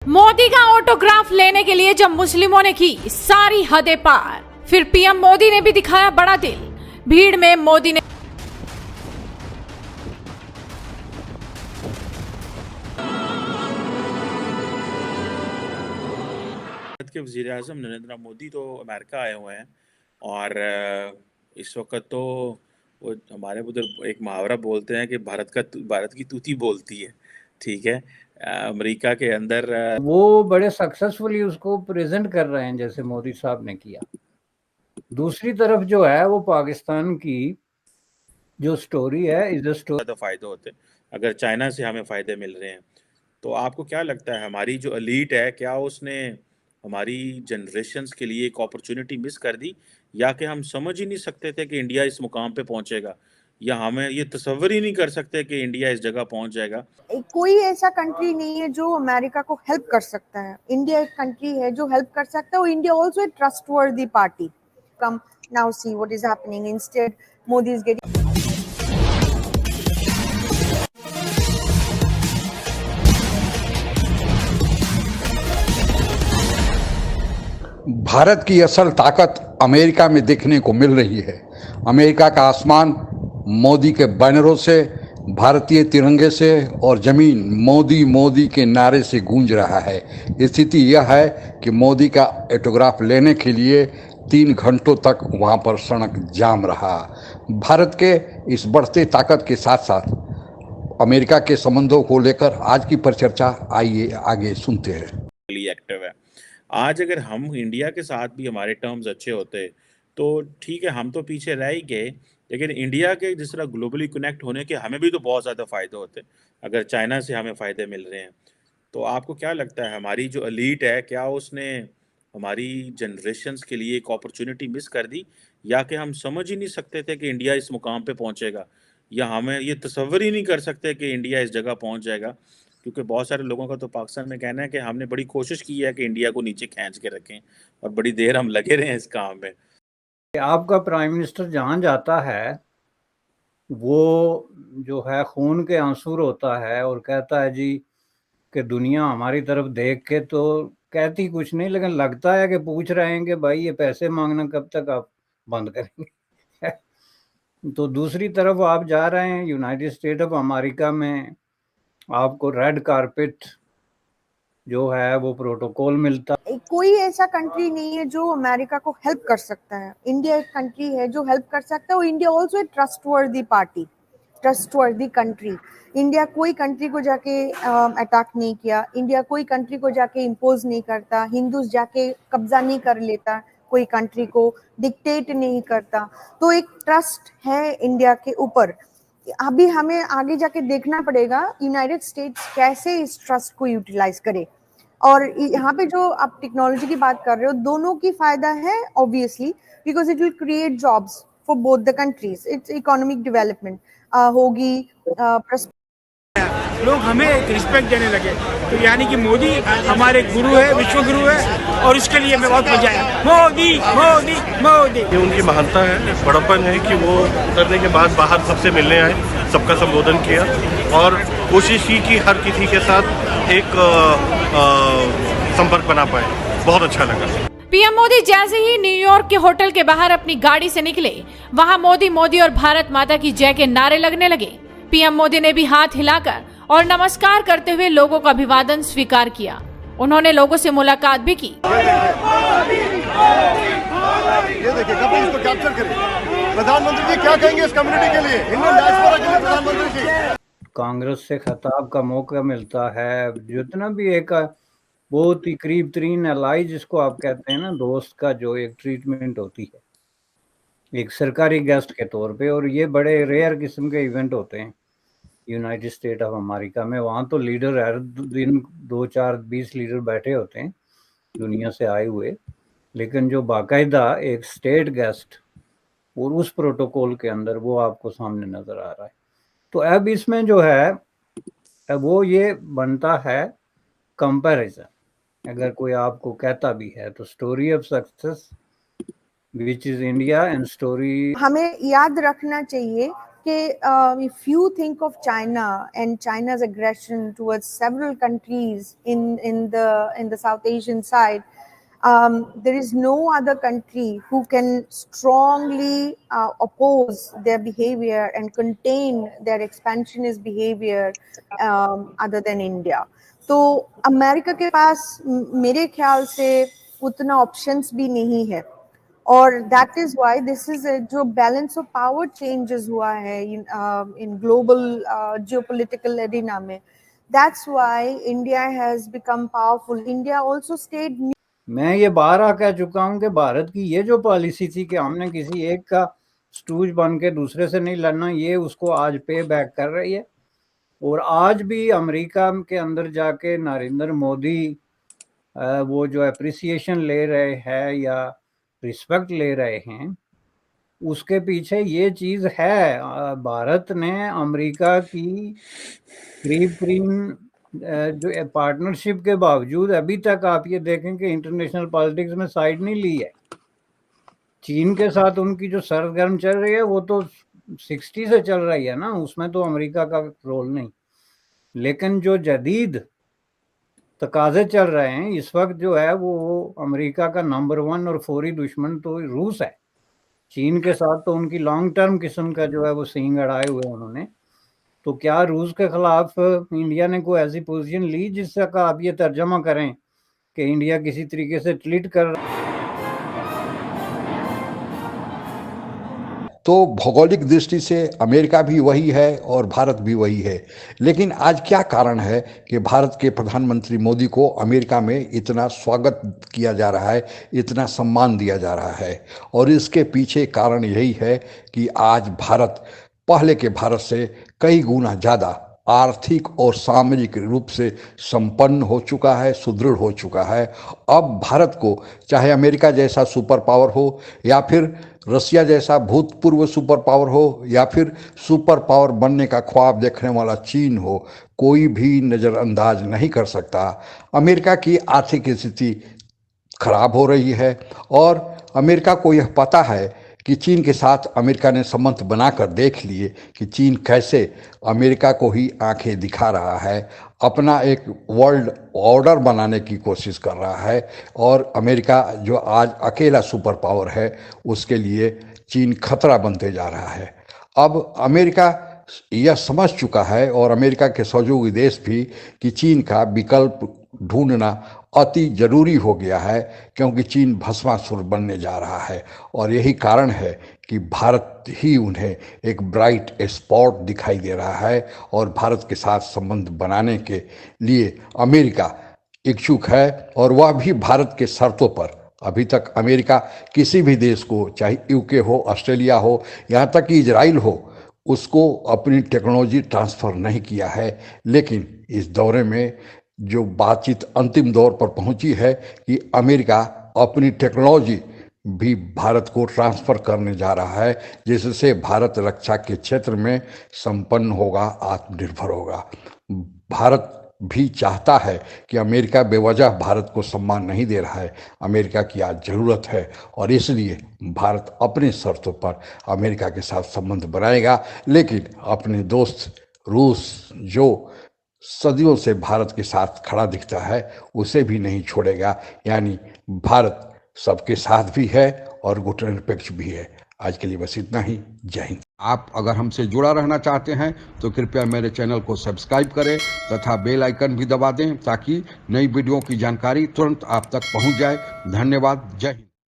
मोदी का ऑटोग्राफ लेने के लिए जब मुस्लिमों ने की सारी हदें पार, फिर पीएम मोदी ने भी दिखाया बड़ा दिल। भीड़ में मोदी ने भारत के वज़ीर आज़म नरेंद्र मोदी तो अमेरिका आए हुए हैं और इस वक्त तो वो हमारे उधर एक मुहावरा बोलते हैं कि भारत की तूती बोलती है। ठीक है। अमेरिका के अंदर वो बड़े सक्सेसफुली उसको प्रेजेंट कर रहे हैं जैसे मोदी साहब ने किया। दूसरी तरफ जो है वो पाकिस्तान की जो स्टोरी है इज अ स्टोरी। ज़्यादा फ़ायदे होते हैं अगर चाइना से हमें फ़ायदे मिल रहे हैं। तो आपको क्या लगता है हमारी जो एलीट है क्या उसने हमारी जनरेशन्स के लिए एक अपॉर्चुनिटी मिस कर दी, या कि हम समझ ही नहीं सकते थे कि इंडिया इस मुकाम पे पहुंचेगा, या हमें ये तसव्वुर ही नहीं कर सकते कि इंडिया इस जगह पहुंच जाएगा। कोई ऐसा कंट्री नहीं है जो अमेरिका को हेल्प कर सकता है। इंडिया एक कंट्री है जो हेल्प कर सकता है और India also a trustworthy party. Come now see what is happening. Instead Modi is getting Bharat की असल ताकत अमेरिका में देखने को मिल रही है। अमेरिका का आसमान मोदी के बैनरों से, भारतीय तिरंगे से और जमीन मोदी मोदी के नारे से गूंज रहा है। स्थिति यह है कि मोदी का ऑटोग्राफ लेने के लिए 3 घंटों तक वहां पर सड़क जाम रहा। भारत के इस बढ़ते ताकत के साथ साथ अमेरिका के संबंधों को लेकर आज की परिचर्चा आइए आगे सुनते हैं। एक्टिव है। आज अगर हम इंडिया के साथ भी हमारे टर्म्स अच्छे होते तो ठीक है, हम तो पीछे रह ही गए, लेकिन इंडिया के जिस तरह ग्लोबली कनेक्ट होने के हमें भी तो बहुत ज़्यादा फ़ायदे होते अगर चाइना से हमें फ़ायदे मिल रहे हैं। तो आपको क्या लगता है हमारी जो एलीट है क्या उसने हमारी जनरेशन्स के लिए एक अपॉर्चुनिटी मिस कर दी, या कि हम समझ ही नहीं सकते थे कि इंडिया इस मुकाम पे पहुंचेगा, या हमें ये तसव्वुर ही नहीं कर सकते कि इंडिया इस जगह पहुंच जाएगा। क्योंकि बहुत सारे लोगों का तो पाकिस्तान में कहना है कि हमने बड़ी कोशिश की है कि इंडिया को नीचे खींच के रखें और बड़ी देर हम लगे रहे हैं इस काम में। आपका प्राइम मिनिस्टर जहां जाता है वो जो है खून के आंसू होता है और कहता है जी कि दुनिया हमारी तरफ देख के तो कहती कुछ नहीं, लेकिन लगता है कि पूछ रहे हैं कि भाई ये पैसे मांगना कब तक आप बंद करेंगे। तो दूसरी तरफ आप जा रहे हैं यूनाइटेड स्टेट ऑफ अमेरिका में, आपको रेड कारपेट जो है वो प्रोटोकॉल मिलता। कोई ऐसा कंट्री नहीं है जो अमेरिका को हेल्प कर सकता है। इंडिया एक कंट्री है जो हेल्प कर सकता है और India also a trustworthy party, trustworthy country. India कोई कंट्री को जाके अटैक नहीं किया। इंडिया कोई कंट्री को जाके इम्पोज नहीं करता। हिंदूज जाके कब्जा नहीं कर लेता, कोई कंट्री को डिक्टेट नहीं करता। तो एक ट्रस्ट है इंडिया के ऊपर। अभी हमें आगे जाके देखना पड़ेगा यूनाइटेड स्टेट्स कैसे इस ट्रस्ट को यूटिलाइज करे। और यहाँ पे जो आप टेक्नोलॉजी की बात कर रहे हो, दोनों की फायदा है obviously, because it will create jobs for both the countries. It's economic development होगी। लोग हमें एक रिस्पेक्ट देने लगे, तो यानी कि मोदी हमारे गुरु है, विश्व गुरु है, और इसके लिए मैं बहुत मजा आया। मोदी मोदी मोदी, ये उनकी महानता है, बड़प्पन है कि वो उतरने के बाद बाहर सबसे मिलने आए, सबका संबोधन किया और कोशिश की कि हर किसी के साथ एक संपर्क बना पाए। बहुत अच्छा लगा। पीएम मोदी जैसे ही न्यूयॉर्क के होटल के बाहर अपनी गाड़ी से निकले, वहां मोदी मोदी और भारत माता की जय के नारे लगने लगे। पीएम मोदी ने भी हाथ हिलाकर और नमस्कार करते हुए लोगों का अभिवादन स्वीकार किया। उन्होंने लोगों से मुलाकात भी की। ये देखिए, कभी इसको कैप्चर करिए। प्रधानमंत्री जी क्या कहेंगे इस कम्युनिटी के लिए, इंडियन डायस्पोरा के लिए? प्रधानमंत्री जी, कांग्रेस से खिताब का मौका मिलता है। जितना भी एक बहुत ही करीब तरीन एलाई जिसको आप कहते हैं ना, दोस्त का जो एक ट्रीटमेंट होती है एक सरकारी गेस्ट के तौर पे, और ये बड़े रेयर किस्म के इवेंट होते हैं यूनाइटेड स्टेट ऑफ अमेरिका में। वहाँ तो लीडर हर दिन 2 4 20 लीडर बैठे होते हैं दुनिया से आए हुए, लेकिन जो बाकायदा एक स्टेट गेस्ट और उस प्रोटोकॉल के अंदर वो आपको सामने नजर आ रहा है। तो अब इसमें जो है वो ये बनता है कंपैरिजन। अगर कोई आपको कहता भी है तो story of success which is India and story. हमें याद रखना चाहिए if you think of China and China's aggression towards several countries in the South Asian side, there is no other country who can strongly oppose their behavior and contain their expansionist behavior other than India. तो America के पास मेरे ख्याल से उतना options भी नहीं है, और that is why this is जो बैलेंस ऑफ पावर चेंजेस हुआ है इन ग्लोबल जियोपॉलिटिकल एरिना में, that's why India has become powerful. India also stayed. मैं ये बार आ कह चुका हूँ कि भारत की ये जो पॉलिसी थी कि हमने किसी एक का स्टूज बन के दूसरे से नहीं लड़ना, ये उसको आज पे बैक कर रही है. और आज भी अमेरिका के अंदर जाके नरेंद्र मोदी वो जो अप्रिसिएशन ले रहे हैं या रिस्पेक्ट ले रहे हैं, उसके पीछे ये चीज़ है. भारत ने अमेरिका की करीब जो पार्टनरशिप के बावजूद अभी तक आप ये देखें कि इंटरनेशनल पॉलिटिक्स में साइड नहीं ली है. चीन के साथ उनकी जो सरगर्म चल रही है वो तो 60 से चल रही है ना, उसमें तो अमेरिका का रोल नहीं. लेकिन जो जदीद तकाजे चल रहे हैं इस वक्त जो है वो अमेरिका का नंबर 1 और फौरी दुश्मन तो रूस है. चीन के साथ तो उनकी लॉन्ग टर्म किस्म का जो है वो सींग अड़ाए हुए उन्होंने. तो क्या रूस के खिलाफ इंडिया ने कोई ऐसी पोजीशन ली जिससे का आप ये तर्जमा करें कि इंडिया किसी तरीके से ट्रीट कर रहा है? तो भौगोलिक दृष्टि से अमेरिका भी वही है और भारत भी वही है. लेकिन आज क्या कारण है कि भारत के प्रधानमंत्री मोदी को अमेरिका में इतना स्वागत किया जा रहा है, इतना सम्मान दिया जा रहा है? और इसके पीछे कारण यही है कि आज भारत पहले के भारत से कई गुना ज़्यादा आर्थिक और सामाजिक रूप से संपन्न हो चुका है, सुदृढ़ हो चुका है. अब भारत को चाहे अमेरिका जैसा सुपर पावर हो या फिर रसिया जैसा भूतपूर्व सुपर पावर हो या फिर सुपर पावर बनने का ख्वाब देखने वाला चीन हो, कोई भी नज़रअंदाज नहीं कर सकता. अमेरिका की आर्थिक स्थिति खराब हो रही है और अमेरिका को यह पता है कि चीन के साथ अमेरिका ने संबंध बनाकर देख लिए कि चीन कैसे अमेरिका को ही आंखें दिखा रहा है, अपना एक वर्ल्ड ऑर्डर बनाने की कोशिश कर रहा है. और अमेरिका जो आज अकेला सुपर पावर है उसके लिए चीन खतरा बनते जा रहा है. अब अमेरिका यह समझ चुका है और अमेरिका के सहयोगी देश भी कि चीन का विकल्प ढूंढना अति जरूरी हो गया है, क्योंकि चीन भस्मासुर बनने जा रहा है. और यही कारण है कि भारत ही उन्हें एक ब्राइट स्पॉट दिखाई दे रहा है और भारत के साथ संबंध बनाने के लिए अमेरिका इच्छुक है, और वह भी भारत के शर्तों पर. अभी तक अमेरिका किसी भी देश को, चाहे यूके हो, ऑस्ट्रेलिया हो, यहाँ तक कि इजराइल हो, उसको अपनी टेक्नोलॉजी ट्रांसफ़र नहीं किया है. लेकिन इस दौरे में जो बातचीत अंतिम दौर पर पहुंची है कि अमेरिका अपनी टेक्नोलॉजी भी भारत को ट्रांसफ़र करने जा रहा है, जिससे भारत रक्षा के क्षेत्र में संपन्न होगा, आत्मनिर्भर होगा. भारत भी चाहता है कि अमेरिका बेवजह भारत को सम्मान नहीं दे रहा है. अमेरिका की आज ज़रूरत है और इसलिए भारत अपने शर्तों पर अमेरिका के साथ संबंध बनाएगा. लेकिन अपने दोस्त रूस, जो सदियों से भारत के साथ खड़ा दिखता है, उसे भी नहीं छोड़ेगा. यानी भारत सबके साथ भी है और गुटनिरपेक्ष भी है. आज के लिए बस इतना ही. जय हिंद. आप अगर हमसे जुड़ा रहना चाहते हैं तो कृपया मेरे चैनल को सब्सक्राइब करें तथा बेल आइकन भी दबा दें ताकि नई वीडियो की जानकारी तुरंत आप तक पहुंच जाए. धन्यवाद. जय हिंद.